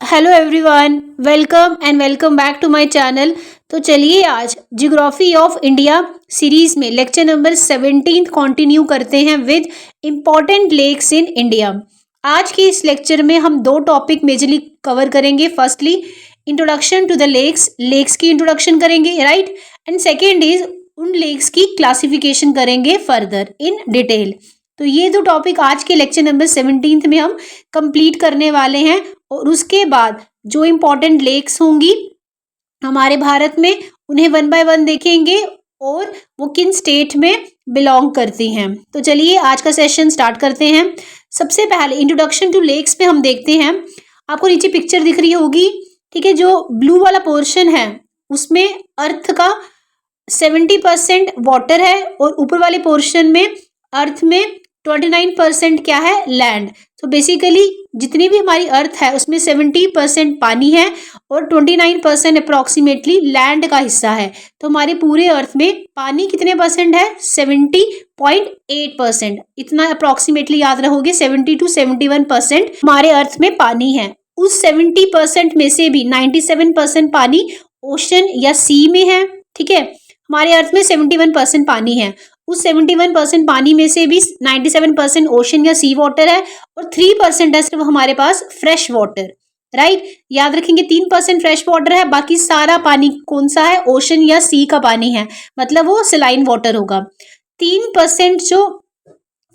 Hello everyone, welcome back to my channel. तो चलिए आज ज्योग्राफी ऑफ इंडिया सीरीज में लेक्चर नंबर 17 कंटिन्यू करते हैं with important lakes in India. आज की इस लेक्चर में हम दो टॉपिक मेजरली कवर करेंगे। Firstly introduction to the lakes, lakes की इंट्रोडक्शन करेंगे, राइट। एंड सेकेंड इज उन लेक्स की क्लासिफिकेशन करेंगे फर्दर इन डिटेल। तो ये दो टॉपिक आज के लेक्चर नंबर 17 में हम कंप्लीट करने वाले हैं और उसके बाद जो इम्पोर्टेंट लेक्स होंगी हमारे भारत में उन्हें वन बाय वन देखेंगे और वो किन स्टेट में बिलोंग करती हैं। तो चलिए आज का सेशन स्टार्ट करते हैं। सबसे पहले इंट्रोडक्शन टू लेक्स में हम देखते हैं, आपको नीचे पिक्चर दिख रही होगी, ठीक है। जो ब्लू वाला पोर्शन है उसमें अर्थ का 70% वाटर है और ऊपर वाले पोर्शन में अर्थ में 29% क्या है, लैंड। तो बेसिकली जितनी भी हमारी अर्थ है उसमें 70% पानी है और 29% अप्रॉक्सीमेटली लैंड का हिस्सा है। तो हमारे पूरे अर्थ में पानी कितने परसेंट है, 70.8%। इतना अप्रॉक्सीमेटली याद रखोगे, 70 to 71% हमारे अर्थ में पानी है। उस 70% में से भी 97% पानी ओशन या सी में है, ठीक है। हमारे अर्थ में 71% पानी है, उस 71% पानी में से भी 97% ओशन या सी वाटर है और 3% है सिर्फ हमारे पास फ्रेश वाटर, राइट। याद रखेंगे 3% फ्रेश वाटर है, बाकी सारा पानी कौन सा है, ओशन या सी का पानी है, मतलब वो सलाइन वाटर होगा। 3% जो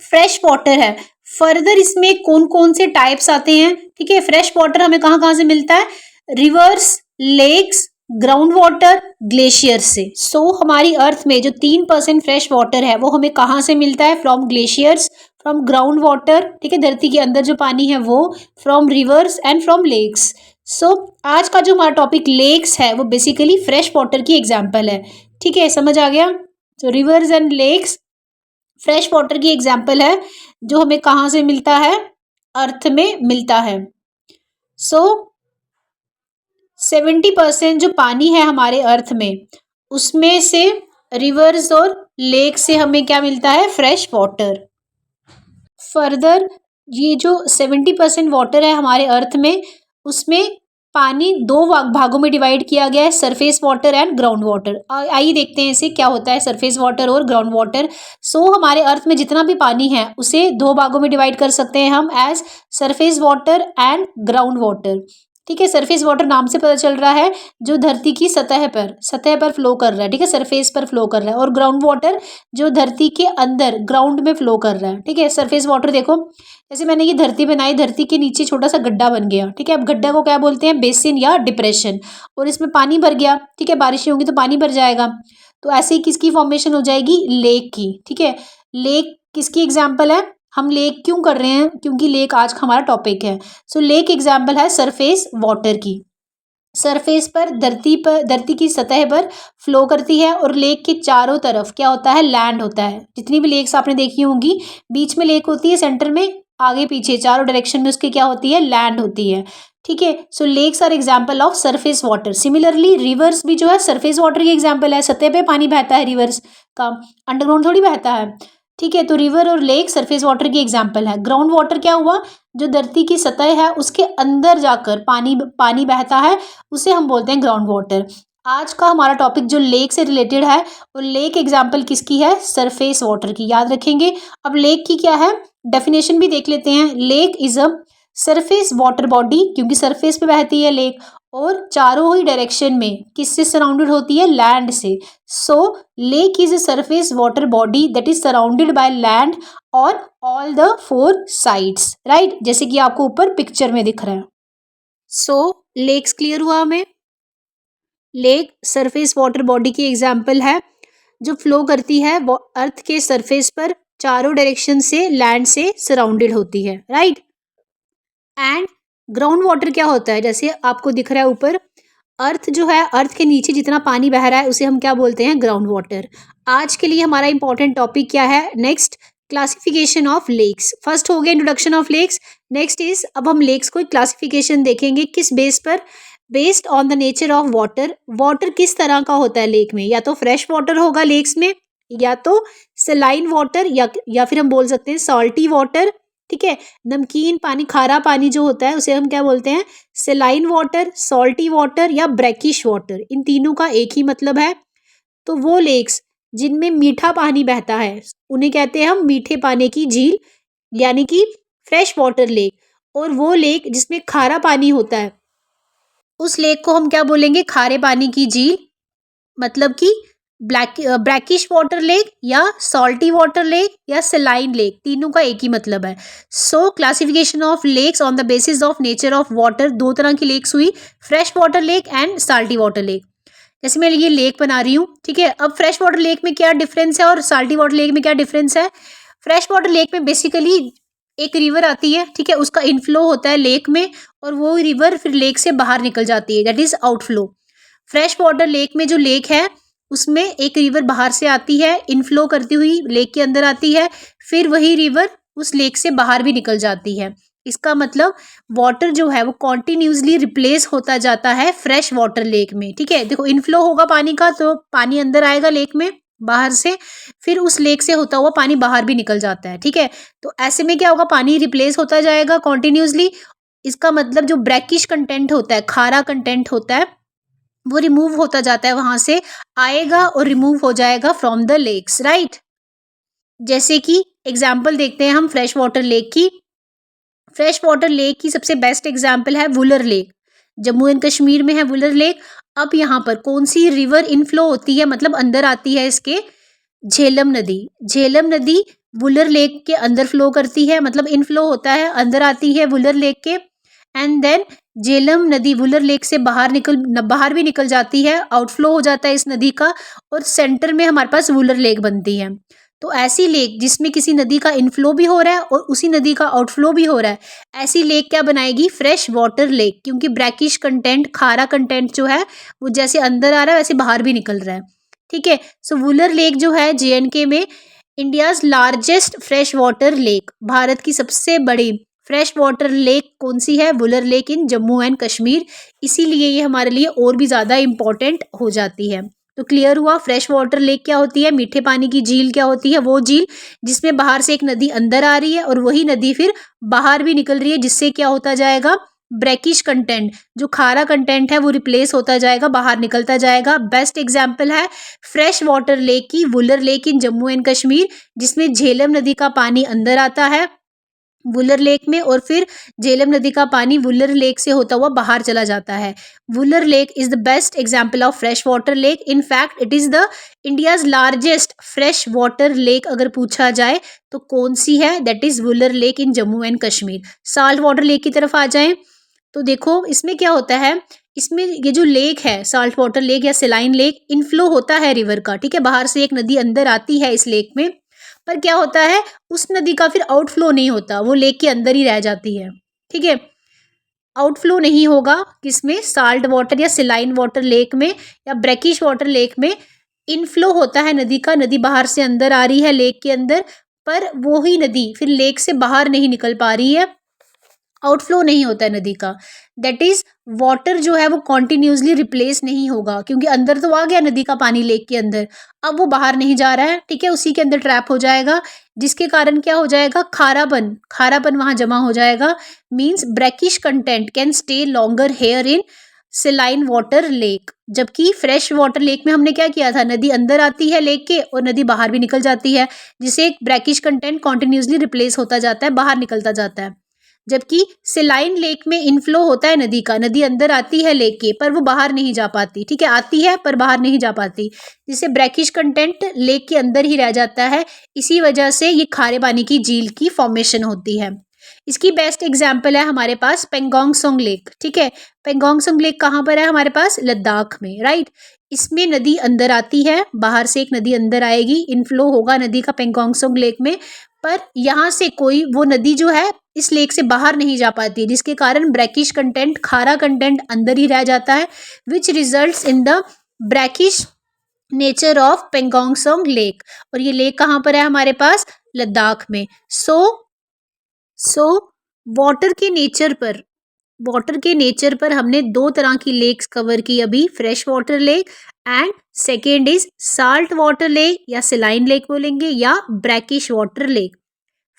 फ्रेश वाटर है, फर्दर इसमें कौन कौन से टाइप्स आते हैं, ठीक है। फ्रेश वाटर हमें कहाँ कहाँ से मिलता है, rivers, lakes, ground water, glacier से। सो हमारी अर्थ में जो 3% फ्रेश वाटर है वो हमें कहाँ से मिलता है, from glaciers, from ground water, ठीक है, धरती के अंदर जो पानी है वो, from rivers and from lakes. So आज का जो हमारा टॉपिक लेक्स है वो बेसिकली फ्रेश वाटर की एग्जाम्पल है, ठीक है, समझ आ गया। तो rivers and lakes fresh water की एग्जाम्पल है जो हमें कहाँ से मिलता है, अर्थ में मिलता है। सो 70% जो पानी है हमारे अर्थ में उसमें से रिवर्स और लेक से हमें क्या मिलता है, फ्रेश वाटर। फर्दर ये जो 70% वाटर है हमारे अर्थ में उसमें पानी दो भागों में डिवाइड किया गया है, surface water and ground water. आइए देखते हैं इसे क्या होता है सरफेस वाटर और ग्राउंड वाटर। सो हमारे अर्थ में जितना भी पानी है उसे दो भागों में डिवाइड कर सकते हैं हम, as surface water and ground water, ठीक है। सरफेस वाटर नाम से पता चल रहा है जो धरती की सतह पर फ्लो कर रहा है, ठीक है, सरफेस पर फ्लो कर रहा है। और ग्राउंड वाटर जो धरती के अंदर ग्राउंड में फ्लो कर रहा है, ठीक है। सरफेस वाटर देखो, जैसे मैंने ये धरती बनाई, धरती के नीचे छोटा सा गड्ढा बन गया, ठीक है। अब गड्ढा को क्या बोलते हैं, बेसिन या डिप्रेशन, और इसमें पानी भर गया, ठीक है, बारिशें होंगी तो पानी भर जाएगा। तो ऐसे ही किसकी फॉर्मेशन हो जाएगी, लेक की, ठीक है। लेक किसकी एग्जाम्पल है, हम लेक क्यों कर रहे हैं, क्योंकि लेक आज का हमारा टॉपिक है। सो लेक एग्जाम्पल है सरफेस वाटर की, सरफेस पर धरती की सतह पर फ्लो करती है और लेक के चारों तरफ क्या होता है, लैंड होता है। जितनी भी लेक्स आपने देखी होंगी, बीच में लेक होती है, सेंटर में, आगे पीछे चारों डायरेक्शन में उसके क्या होती है, लैंड होती है, ठीक है। So lakes are example of surface water. Similarly rivers भी जो है सरफेस वाटर की एग्जाम्पल है, सतह पे पानी बहता है रिवर्स का, अंडरग्राउंड थोड़ी बहता है, ठीक है। तो रिवर और लेक सरफेस वाटर की एग्जाम्पल है। ग्राउंड वाटर क्या हुआ, जो धरती की सतह है उसके अंदर जाकर पानी बहता है, उसे हम बोलते हैं ग्राउंड वाटर। आज का हमारा टॉपिक जो लेक से रिलेटेड है वो लेक एग्जाम्पल किसकी है, सरफेस वाटर की, याद रखेंगे। अब लेक की क्या है, डेफिनेशन भी देख लेते हैं। Lake is a surface water body, क्योंकि सरफेस पे बहती है लेक, और चारों ही डायरेक्शन में किससे सराउंडेड होती है, लैंड से। So lake is a surface water body that is surrounded by land और all the four sides, right, जैसे कि आपको ऊपर पिक्चर में दिख रहा है। सो लेक्स क्लियर हुआ हमें। लेक सरफेस वाटर बॉडी की एग्जाम्पल है जो फ्लो करती है वो अर्थ के सरफेस पर चारों डायरेक्शन से लैंड से सराउंडेड होती है, राइट। एंड ग्राउंड वाटर क्या होता है, जैसे आपको दिख रहा है ऊपर, अर्थ जो है, अर्थ के नीचे जितना पानी बह रहा है उसे हम क्या बोलते हैं, ग्राउंड वाटर। आज के लिए हमारा इंपॉर्टेंट टॉपिक क्या है, next classification of lakes. First हो गया introduction of lakes, next is अब हम लेक्स को क्लासिफिकेशन देखेंगे, किस बेस पर, based on the nature of water. Water किस तरह का होता है लेक में, या तो फ्रेश वाटर होगा लेक्स में, या तो सलाइन वाटर, या फिर हम बोल सकते हैं सॉल्टी वाटर, ठीक है। नमकीन पानी, खारा पानी जो होता है उसे हम क्या बोलते हैं? सेलाइन वाटर, सॉल्टी वाटर या ब्रैकिश वाटर। इन तीनों का एक ही मतलब है। तो वो लेक्स जिनमें मीठा पानी बहता है उन्हें कहते हैं हम मीठे पानी की झील, यानी कि फ्रेश वाटर लेक। और वो लेक जिसमें खारा पानी होता है उस लेक को हम क्या बोलेंगे? खारे पानी की झील। मतलब कि ब्रैकिश वाटर लेक या सॉल्टी वाटर लेक या सेलाइन लेक, तीनों का एक ही मतलब है। So classification of lakes on the basis of nature of water, दो तरह की लेक्स हुई, fresh water lake and salty water lake. जैसे मैं ये लेक बना रही हूँ, ठीक है। अब फ्रेश वाटर लेक में क्या डिफरेंस है और साल्टी वाटर लेक में क्या डिफरेंस है? फ्रेश वाटर लेक में बेसिकली एक रिवर आती है, ठीक है, उसका इनफ्लो होता है लेक में और वो रिवर फिर लेक से बाहर निकल जाती है, that is outflow. Fresh water lake में जो लेक है उसमें एक रिवर बाहर से आती है, इनफ्लो करती हुई लेक के अंदर आती है, फिर वही रिवर उस लेक से बाहर भी निकल जाती है। इसका मतलब वाटर जो है वो कॉन्टिन्यूसली रिप्लेस होता जाता है फ्रेश वाटर लेक में, ठीक है। देखो, इनफ्लो होगा पानी का तो पानी अंदर आएगा लेक में बाहर से, फिर उस लेक से होता हुआ पानी बाहर भी निकल जाता है, ठीक है। तो ऐसे में क्या होगा? पानी रिप्लेस होता जाएगा कॉन्टिन्यूसली। इसका मतलब जो ब्रैकिश कंटेंट होता है, खारा कंटेंट होता है, वो रिमूव होता जाता है, वहां से आएगा और रिमूव हो जाएगा फ्रॉम द लेक्स, राइट। जैसे कि एग्जाम्पल देखते हैं हम फ्रेश वाटर लेक की। फ्रेश वाटर लेक की सबसे बेस्ट एग्जाम्पल है वुलर लेक, जम्मू एंड कश्मीर में है वुलर लेक। अब यहाँ पर कौन सी रिवर इनफ्लो होती है, मतलब अंदर आती है इसके? झेलम नदी। झेलम नदी वुलर लेक के अंदर फ्लो करती है, मतलब इनफ्लो होता है, अंदर आती है वुलर लेक के। एंड देन झेलम नदी वुलर लेक से बाहर भी निकल जाती है, आउटफ्लो हो जाता है इस नदी का, और सेंटर में हमारे पास वुलर लेक बनती है। तो ऐसी लेक जिसमें किसी नदी का इनफ्लो भी हो रहा है और उसी नदी का आउटफ्लो भी हो रहा है, ऐसी लेक क्या बनाएगी? फ्रेश वाटर लेक, क्योंकि ब्रैकिश कंटेंट, खारा कंटेंट जो है वो जैसे अंदर आ रहा है वैसे बाहर भी निकल रहा है, ठीक है। सो वुलर लेक जो है JNK में, India's largest fresh water lake, भारत की सबसे बड़ी फ्रेश वाटर लेक कौन सी है? Wular lake in Jammu and Kashmir. इसीलिए ये हमारे लिए और भी ज़्यादा इम्पोर्टेंट हो जाती है। तो क्लियर हुआ, फ्रेश वाटर लेक क्या होती है, मीठे पानी की झील क्या होती है? वो झील जिसमें बाहर से एक नदी अंदर आ रही है और वही नदी फिर बाहर भी निकल रही है, जिससे क्या होता जाएगा? ब्रैकिश कंटेंट, जो खारा कंटेंट है वो रिप्लेस होता जाएगा, बाहर निकलता जाएगा। बेस्ट एग्जाम्पल है फ्रेश वाटर लेक की Wular lake in Jammu and Kashmir, जिसमें झेलम नदी का पानी अंदर आता है वुलर लेक में और फिर झेलम नदी का पानी वुलर लेक से होता हुआ बाहर चला जाता है। Wular lake is the best example of fresh water lake. In fact it is the India's largest fresh water lake. अगर पूछा जाए तो कौन सी है? That is Wular lake in Jammu and Kashmir. Salt water lake की तरफ आ जाएं तो देखो इसमें क्या होता है, इसमें ये जो लेक है साल्ट वाटर लेक या सेलाइन लेक, इनफ्लो होता है रिवर का, ठीक है, बाहर से एक नदी अंदर आती है इस लेक में, पर क्या होता है उस नदी का फिर आउटफ्लो नहीं होता, वो लेक के अंदर ही रह जाती है, ठीक है। आउटफ्लो नहीं होगा किसमें? साल्ट वाटर या सेलाइन वाटर लेक में या ब्रैकिश वाटर लेक में। इनफ्लो होता है नदी का, नदी बाहर से अंदर आ रही है लेक के अंदर, पर वो ही नदी फिर लेक से बाहर नहीं निकल पा रही है, आउटफ्लो नहीं होता है नदी का। दैट इज वाटर जो है वो कॉन्टिन्यूसली रिप्लेस नहीं होगा, क्योंकि अंदर तो आ गया नदी का पानी लेक के अंदर, अब वो बाहर नहीं जा रहा है, ठीक है, उसी के अंदर ट्रैप हो जाएगा, जिसके कारण क्या हो जाएगा? खारापन, खारापन वहां जमा हो जाएगा। Means brackish content can stay longer here in saline water lake. जबकि फ्रेश वाटर लेक में हमने क्या किया था? नदी अंदर आती है लेक के और नदी बाहर भी निकल जाती है, जिससे एक ब्रैकिश कंटेंट कॉन्टिन्यूसली रिप्लेस होता जाता है, बाहर निकलता जाता है। जबकि सेलाइन लेक में इनफ्लो होता है नदी का, नदी अंदर आती है लेक के पर वो बाहर नहीं जा पाती, ठीक है, आती है पर बाहर नहीं जा पाती, जिससे ब्रैकिश कंटेंट लेक के अंदर ही रह जाता है। इसी वजह से ये खारे पानी की झील की फॉर्मेशन होती है। इसकी बेस्ट एग्जाम्पल है हमारे पास पेंगोंग सोंग लेक, ठीक है। पेंगोंग सोंग लेक कहाँ पर है? हमारे पास लद्दाख में, राइट। इसमें नदी अंदर आती है, बाहर से एक नदी अंदर आएगी, इनफ्लो होगा नदी का पेंगोंग सोंग लेक में, पर यहाँ से कोई वो नदी जो है इस लेक से बाहर नहीं जा पाती है, जिसके कारण ब्रैकिश कंटेंट, खारा कंटेंट अंदर ही रह जाता है, which results in the brackish nature of Pangong song lake. और ये लेक कहाँ पर है? हमारे पास लद्दाख में। सो वाटर के नेचर पर, वाटर के नेचर पर हमने दो तरह की लेक्स कवर की अभी, fresh water lake and second is salt water lake या सेलाइन लेक बोलेंगे या brackish water lake.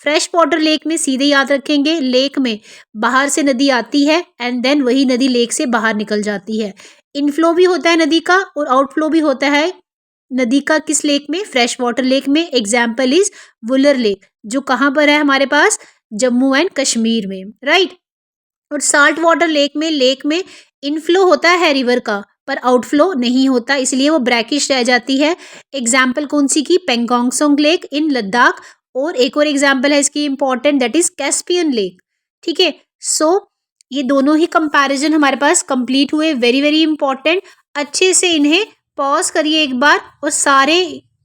Fresh water lake में सीधे याद रखेंगे, लेक में बाहर से नदी आती है एंड देन वही नदी लेक से बाहर निकल जाती है। इनफ्लो भी होता है नदी का और आउटफ्लो भी होता है नदी का। किस लेक में? फ्रेश वाटर लेक में। एग्जाम्पल इज वुलर लेक, जो कहाँ पर है हमारे पास? जम्मू एंड कश्मीर में, राइट। और साल्ट वाटर लेक में इनफ्लो होता है रिवर का पर आउटफ्लो नहीं होता, इसलिए वो ब्रैकिश रह जाती है। एग्जाम्पल कौन सी की? पेंगोंगसोंग लेक इन लद्दाख। और एक और एग्जाम्पल है इसकी important, that is Caspian lake. ठीक है, सो ये दोनों ही कंपैरिजन हमारे पास कंप्लीट हुए, वेरी वेरी इंपॉर्टेंट। अच्छे से इन्हें पॉज करिए एक बार और सारे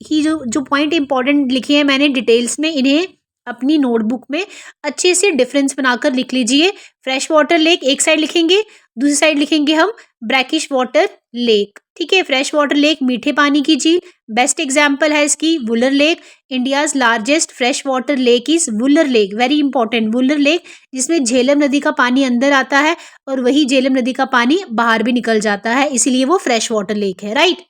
ही जो पॉइंट इंपॉर्टेंट लिखे हैं मैंने डिटेल्स में, इन्हें अपनी नोटबुक में अच्छे से डिफरेंस बनाकर लिख लीजिए। फ्रेश वाटर लेक एक साइड लिखेंगे, दूसरी साइड लिखेंगे हम ब्रैकिश वाटर लेक। ठीक है, फ्रेश वाटर लेक मीठे पानी की झील। बेस्ट एग्जाम्पल है इसकी Wular lake. India's largest fresh water lake is Wular lake, very important, Wular lake, जिसमें झेलम नदी का पानी अंदर आता है और वही झेलम नदी का पानी बाहर भी निकल जाता है, इसीलिए वो फ्रेश वाटर लेक है, राइट।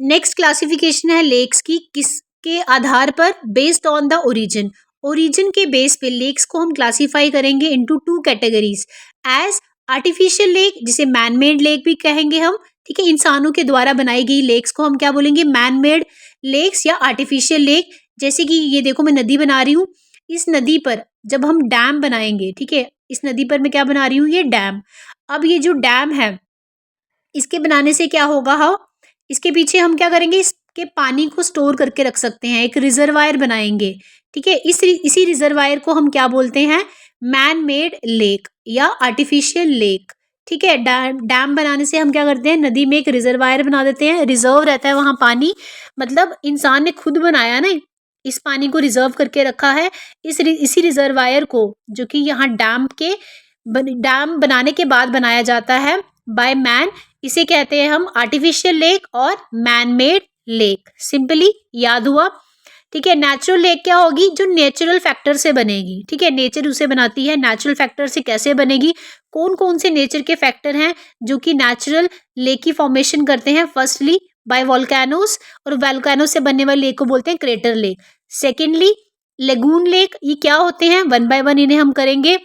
नेक्स्ट क्लासिफिकेशन है लेक्स की, किसके आधार पर? Based on the origin. Origin के बेस पे लेक्स को हम क्लासीफाई करेंगे into two categories, as artificial lake, जिसे मैन मेड लेक भी कहेंगे हम। ठीक है, इंसानों के द्वारा बनाई गई लेक्स को हम क्या बोलेंगे? मैन मेड लेक्स या आर्टिफिशियल लेक। जैसे कि ये देखो मैं नदी बना रही हूँ, इस नदी पर जब हम डैम बनाएंगे, ठीक है, इस नदी पर मैं क्या बना रही हूँ? ये डैम। अब ये जो डैम है, इसके बनाने से क्या होगा? हाँ, इसके पीछे हम क्या करेंगे? इसके पानी को स्टोर करके रख सकते हैं, एक रिजर्वायर बनाएंगे। ठीक है, इसी रिजर्वायर को हम क्या बोलते हैं? मैन मेड लेक या आर्टिफिशियल लेक। ठीक है, डैम बनाने से हम क्या करते हैं? नदी में एक रिजर्वायर बना देते हैं, रिजर्व रहता है वहाँ पानी, मतलब इंसान ने खुद बनाया ना, इस पानी को रिजर्व करके रखा है। इसी रिजर्वायर को, जो कि यहाँ डैम बनाने के बाद बनाया जाता है बाय मैन, इसे कहते हैं हम आर्टिफिशियल लेक और मैन मेड लेक। सिंपली याद हुआ। ठीक है, नेचुरल लेक क्या होगी? जो नेचुरल फैक्टर से बनेगी। ठीक है, नेचर उसे बनाती है, नेचुरल फैक्टर से कैसे बनेगी? कौन कौन से नेचर के फैक्टर हैं जो कि नेचुरल लेक की फॉर्मेशन करते हैं? फर्स्टली बाय वोल्केनोस, और वोल्केनोस से बनने वाले लेक को बोलते हैं crater lake. Secondly lagoon lake, ये क्या होते हैं? वन बाय वन इन्हें हम करेंगे,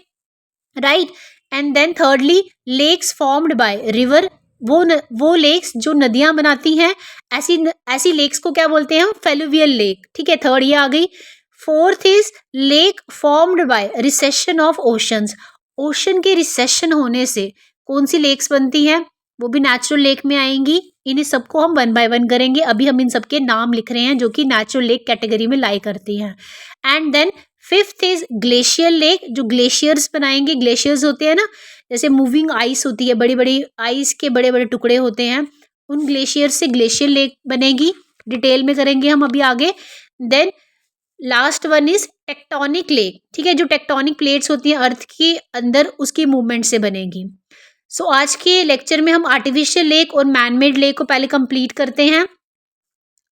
right. And then thirdly lakes formed by river, वो लेक्स जो नदियां बनाती हैं, ऐसी लेक्स को क्या बोलते हैं हम? फेलुवियल लेक। ठीक है, थर्ड ये आ गई। Fourth is lake formed by recession of oceans, ocean के रिसेशन होने से कौन सी लेक्स बनती हैं? वो भी नेचुरल लेक में आएंगी। इन्हें सबको हम वन बाय वन करेंगे, अभी हम इन सबके नाम लिख रहे हैं जो कि नेचुरल लेक कैटेगरी में लाई करती हैं। And then fifth is glacier lake, जो ग्लेशियर्स बनाएंगे। ग्लेशियर्स होते हैं ना, जैसे मूविंग आइस होती है, बड़ी बड़ी आइस के बड़े बड़े टुकड़े होते हैं, उन ग्लेशियर से ग्लेशियर लेक बनेगी। डिटेल में करेंगे हम अभी आगे। Then last one is tectonic lake. ठीक है, जो टेक्टोनिक प्लेट्स होती हैं अर्थ के अंदर, उसकी मूवमेंट से बनेगी। सो आज के लेक्चर में हम आर्टिफिशियल लेक और मैन मेड लेक को पहले कंप्लीट करते हैं।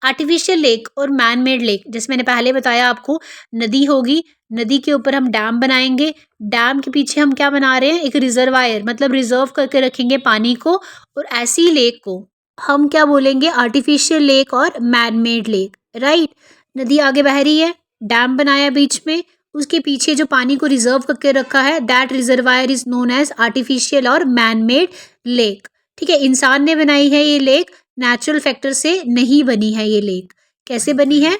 आर्टिफिशियल लेक और मैन मेड लेक, जैसे मैंने पहले बताया आपको, नदी होगी, नदी के ऊपर हम डैम बनाएंगे, डैम के पीछे हम क्या बना रहे हैं? एक रिजर्वायर, मतलब रिजर्व करके रखेंगे पानी को, और ऐसी लेक को हम क्या बोलेंगे? आर्टिफिशियल लेक और मैन मेड लेक, राइट। नदी आगे बह रही है, डैम बनाया बीच में, उसके पीछे जो पानी को रिजर्व करके रखा है, that reservoir is known as artificial और मैन मेड लेक। ठीक है, इंसान ने बनाई है ये लेक, नेचुरल फैक्टर से नहीं बनी है ये लेक। कैसे बनी है?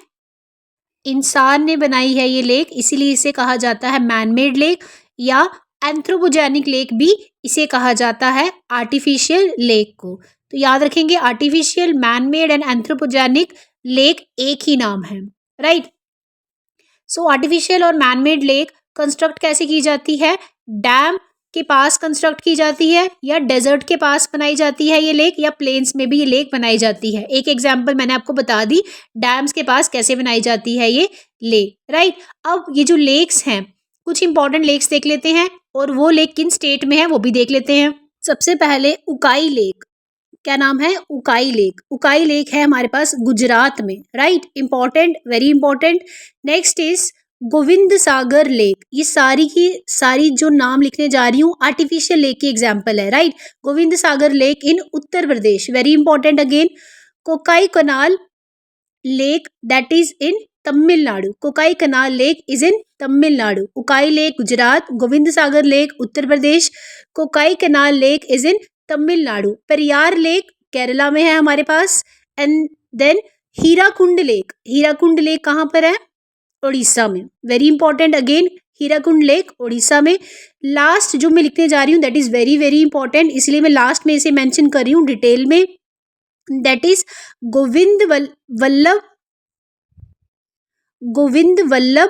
इंसान ने बनाई है ये लेक, इसीलिए इसे कहा जाता है मैन मेड लेक, या एंथ्रोपोजेनिक लेक भी इसे कहा जाता है, आर्टिफिशियल लेक को। तो याद रखेंगे, artificial, man made and anthropogenic lake एक ही नाम है, राइट। सो आर्टिफिशियल और मैन मेड लेक कंस्ट्रक्ट कैसे की जाती है? डैम के पास कंस्ट्रक्ट की जाती है, या डेजर्ट के पास बनाई जाती है ये लेक, या प्लेन्स में भी ये लेक बनाई जाती है। एक एग्जांपल मैंने आपको बता दी, डैम्स के पास कैसे बनाई जाती है ये लेक, राइट। अब ये जो लेक्स हैं, कुछ इंपॉर्टेंट लेक्स देख लेते हैं, और वो लेक किन स्टेट में है वो भी देख लेते हैं। सबसे पहले उकाई लेक, क्या नाम है? उकाई लेक। उकाई लेक है हमारे पास गुजरात में, right, important, very important. Next is Govind Sagar lake. ये सारी की सारी जो नाम लिखने जा रही हूँ आर्टिफिशियल लेक की एग्जाम्पल है, right. Gobind Sagar lake in Uttar Pradesh, very important again. Kokai canal lake, that is in Tamil Nadu. Kokai canal lake is in Tamil Nadu. Ukai lake Gujarat, Gobind Sagar lake Uttar Pradesh, Kokai canal lake is in Tamil Nadu. Periyar lake Kerala में है हमारे पास। एंड देन हीराकुंड लेक कहाँ पर है? उड़ीसा में। Very important again, Hirakud lake Odisha में। लास्ट जो मैं लिखने जा रही हूँ that is very very important, इसलिए मैं लास्ट में इसे मेंशन कर रही हूँ डिटेल में। That is Govind Vallabh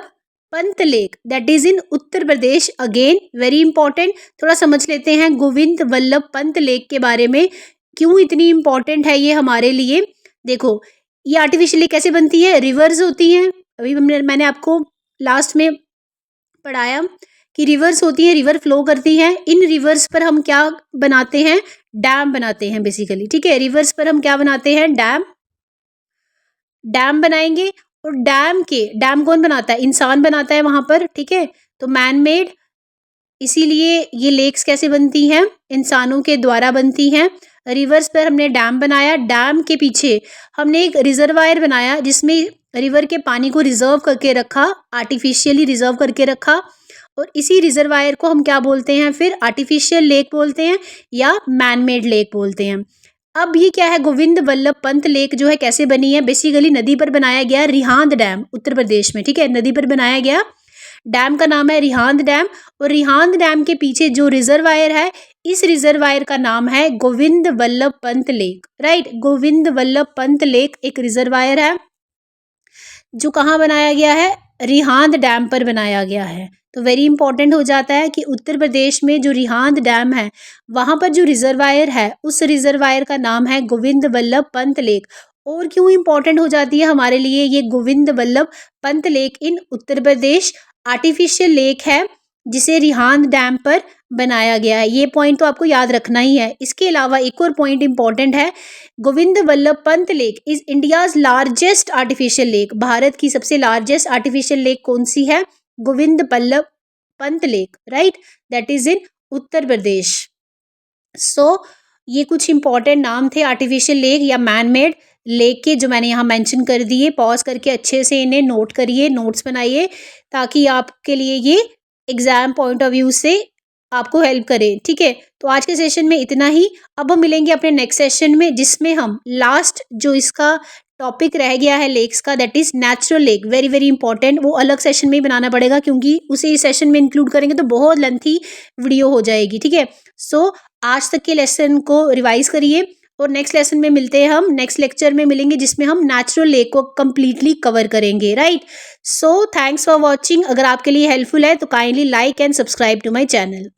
Pant lake, that is in Uttar Pradesh. Again very important, थोड़ा समझ लेते हैं गोविंद वल्लभ पंत लेक के बारे में, क्यों इतनी इंपॉर्टेंट है ये हमारे लिए। देखो ये आर्टिफिशियल लेक कैसे बनती है? रिवर्स होती हैं, अभी मैंने आपको लास्ट में पढ़ाया कि रिवर्स होती हैं, रिवर फ्लो करती हैं। इन रिवर्स पर हम क्या बनाते हैं? डैम बनाते हैं बेसिकली, ठीक है। रिवर्स पर हम क्या बनाते हैं? डैम बनाएंगे। और डैम कौन बनाता है? इंसान बनाता है वहां पर, ठीक है। तो मैन मेड, इसीलिए ये लेक्स कैसे बनती हैं? इंसानों के द्वारा बनती हैं। रिवर्स पर हमने डैम बनाया, डैम के पीछे हमने एक रिजर्वायर बनाया जिसमें रिवर के पानी को रिजर्व करके रखा, आर्टिफिशियली रिजर्व करके रखा। और इसी रिजर्वायर को हम क्या बोलते हैं? फिर आर्टिफिशियल लेक बोलते हैं या मैन मेड लेक बोलते हैं। अब ये क्या है? गोविंद वल्लभ पंत लेक जो है कैसे बनी है? बेसिकली नदी पर बनाया गया, रिहांद डैम उत्तर प्रदेश में, ठीक है। नदी पर बनाया गया, डैम का नाम है रिहांद डैम। और रिहांद डैम के पीछे जो रिजर्वायर है, इस रिजर्वायर का नाम है Govind Vallabh Pant lake, right. Govind Vallabh Pant lake एक रिजर्वायर है जो कहाँ बनाया गया है? रिहांद डैम पर बनाया गया है। तो वेरी इंपॉर्टेंट हो जाता है कि उत्तर प्रदेश में जो रिहांद डैम है वहाँ पर जो रिजर्वायर है, उस रिजर्वायर का नाम है गोविंद वल्लभ पंत लेक। और क्यों इंपॉर्टेंट हो जाती है हमारे लिए ये Govind Vallabh Pant lake in Uttar Pradesh? Artificial lake है जिसे रिहांद डैम पर बनाया गया है। ये पॉइंट तो आपको याद रखना ही है। इसके अलावा एक और पॉइंट इंपॉर्टेंट है, Govind Vallabh Pant lake is India's largest artificial lake. भारत की सबसे लार्जेस्ट आर्टिफिशियल लेक कौन सी है? Govind Vallabh Pant lake, right, that is in Uttar Pradesh. So ये कुछ इंपॉर्टेंट नाम थे आर्टिफिशियल लेक या मैन मेड लेक के, जो मैंने यहाँ मेंशन कर दिए। पॉज करके अच्छे से इन्हें नोट करिए, नोट्स बनाइए, ताकि आपके लिए ये एग्जाम पॉइंट ऑफ व्यू से आपको हेल्प करे, ठीक है। तो आज के सेशन में इतना ही। अब हम मिलेंगे अपने नेक्स्ट सेशन में, जिसमें हम लास्ट जो इसका टॉपिक रह गया है लेक्स का, that is natural lake, very very important. वो अलग सेशन में ही बनाना पड़ेगा क्योंकि उसे इस सेशन में इंक्लूड करेंगे तो बहुत लेंथी वीडियो हो जाएगी, ठीक है। सो आज तक के लेसन को रिवाइज करिए और नेक्स्ट लेसन में मिलते हैं हम, नेक्स्ट लेक्चर में मिलेंगे जिसमें हम नेचुरल लेक को कंप्लीटली कवर करेंगे, right. So thanks for watching. अगर आपके लिए हेल्पफुल है तो kindly like and subscribe to my channel.